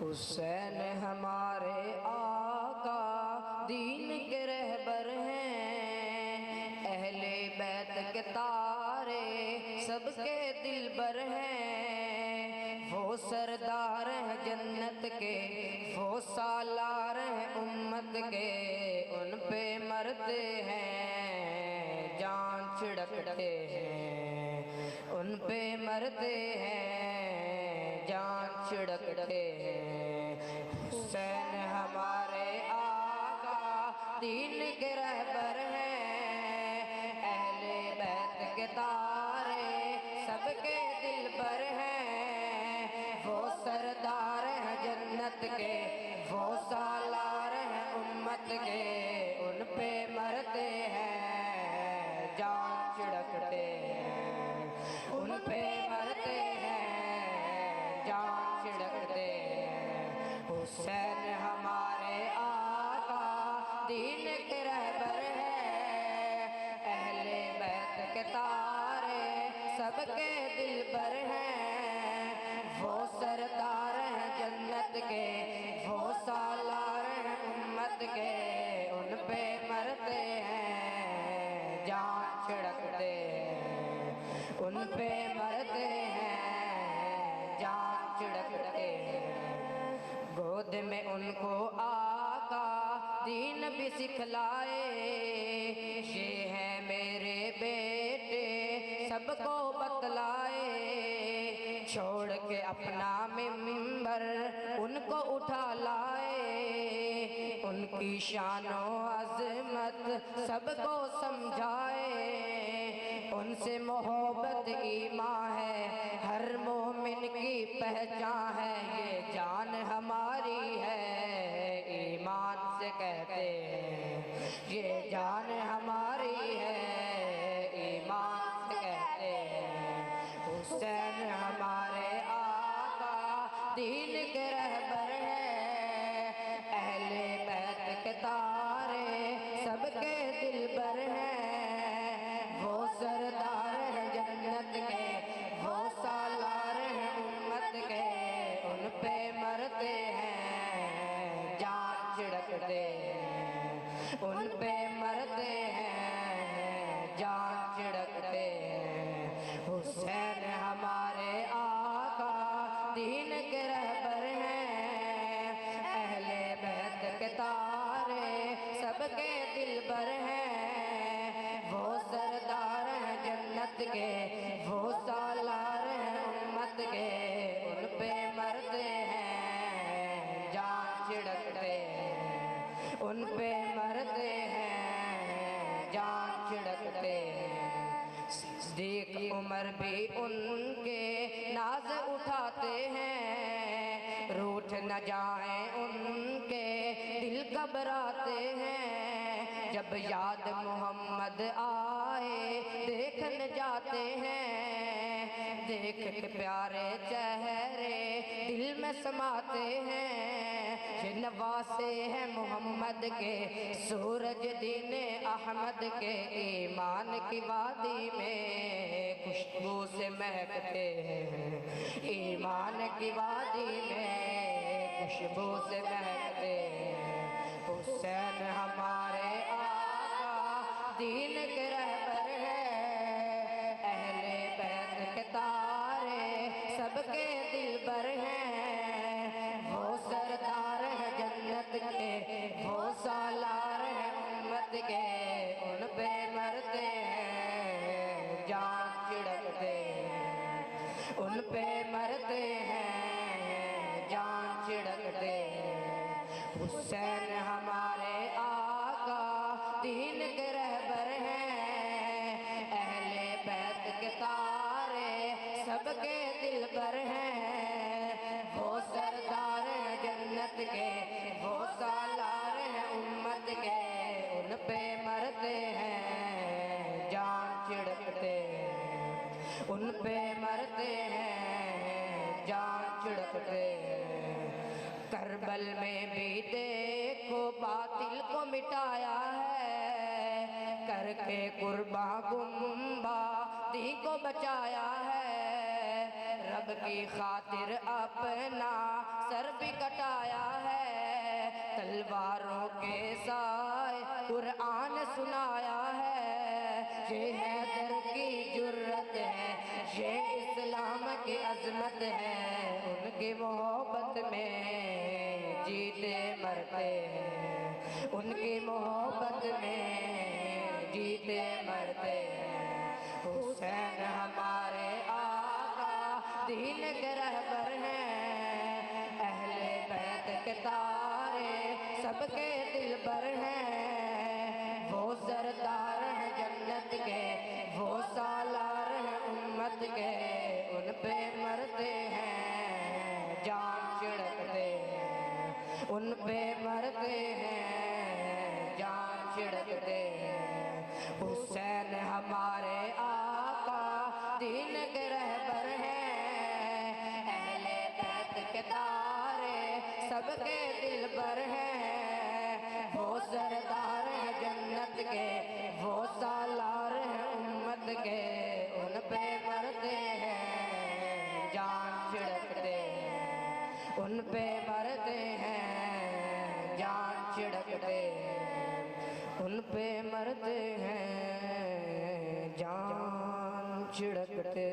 حسین ہمارے آقا دین کے رہبر ہیں، اہل بیت کے تارے سب کے دلبر ہیں، وہ سردار ہیں جنت کے، وہ سالار ہیں امت کے، ان پہ مرتے ہیں جان چھڑکتے ہیں، ان پہ مرتے ہیں جان چھڑکتے ہیں۔ حسین ہمارے آقا دین کے رہبر ہیں، اہل بیت کے تارے سب کے دلبر ہیں، وہ سردار ہیں جنت کے، وہ سالار ہیں امت کے، ان پہ مرتے ہیں جان چھڑکتے ہیں، ان پہ مرتے ہیں جان چھڑکتے ہیں۔ حسین ہمارے آقا دین کے رہبر ہیں، اہل بیت کے تارے سب کے دلبر ہیں، وہ سردار ہیں جنت کے، وہ سالار ہیں امت کے، ان پہ مرتے ہیں جان چھڑکتے ہیں، ان پہ مرتے ہیں جان چھڑکتے ہیں۔ گود میں ان کو آقا دین بھی سکھلائے، یہ ہیں میرے بیٹے سب کو بتلائے، چھوڑ کے اپنا منبر ان کو اٹھا لائے، ان کی شان و عظمت سب کو سمجھائے، ان سے محبت ایمان ہے ہر مومن کی پہچان ہے، یہ جان ہماری ہے ایمان سے کہتے ہیں، یہ جان ہماری ہے ایمان سے کہتے ہیں۔ حسین ہمارے آقا دین کے رہبر ہیں، اہل بیت کے تارے سب کے دلبر ہیں، وہ سردار ہیں جنت کے، وہ سالار ہیں امت کے، ان پہ مرتے ہیں جان چھڑکتے ہیں، ان پہ مرتے ہیں جان چھڑکتے ہیں۔ حسین ہمارے آقا دین کے رہبر ہیں، اہل بیت کے تارے سب کے دلبر ہیں، وہ سردار ہیں جنت کے، وہ سالار ہیں امت کے، ان پہ مرتے ہیں جان چھڑکتے ہیں، ان پہ مرتے ہیں جان چھڑکتے ہیں۔ صدیق عمر بھی ان کے ناز اٹھاتے ہیں، روٹھ نہ جائیں ان کے دل گھبراتے ہیں، جب یاد محمد آئے دیکھنے جاتے ہیں، دیکھ کے پیارے چہرے دل میں سماتے ہیں، یہ نواسے ہیں محمد کے سورج دین احمد کے، ایمان کی وادی میں خوشبو سے مہکتے ہیں، ایمان کی وادی میں خوشبو سے مہکتے ہیں۔ حسین ہمارے آقا دین کے رہبر ہیں، اہل بیت کے تارے سب کے دلبر ہیں، وہ سردار ہیں جنت کے، وہ سالار ہیں امت کے، ان پہ مرتے ہیں جان چھڑکتے ہیں، ان پہ مرتے ہیں جان چھڑکتے ہیں۔ حسین ہمارے آقا دین کے رہبر ہیں، اہل بیت کے تارے سب کے دلبر ہیں، وہ سردار ہیں جنت کے، وہ سالار ہیں امت کے، ان پہ مرتے ہیں جان چھڑکتے ہیں، ان پہ مرتے ہیں جان چھڑکتے ہیں۔ کربل میں بھی دیکھو باطل کو مٹایا ہے، کر کے قرباں گنبادی کو بچایا ہے، رب رب کی خاطر اپنا سر بھی کٹایا ہے، تلواروں کے سائے قرآن سنایا ہے، یہ حیدر کی جرت ہے، یہ اسلام کی عظمت ہے، ان کی محبت میں جیتے مرتے ہیں، ان کی محبت میں جیتے مرتے ہیں۔ حسین ہمارے آقا دین کے رہبر ہیں، اہل بیت کے تارے سب کے دلبر ہیں، وہ سردار ہیں جنت کے، وہ سالار ہیں امت کے، ان پہ مرتے ہیں جان چھڑکتے ہیں، ان پہ مرتے ہیں جان چھڑکتے ہیں۔ حسین ہمارے آقا دین کے رہبر ہیں، اہل بیت کے تارے سب کے دلبر ہیں، وہ سردار ہیں جنت کے، وہ سالار ہیں امت کے، ان پہ مرتے ہیں جان چھڑکتے ہیں، ان پہ مرتے ہیں جان چھڑکتے ہیں، ان پہ مرتے ہیں جان چھڑکتے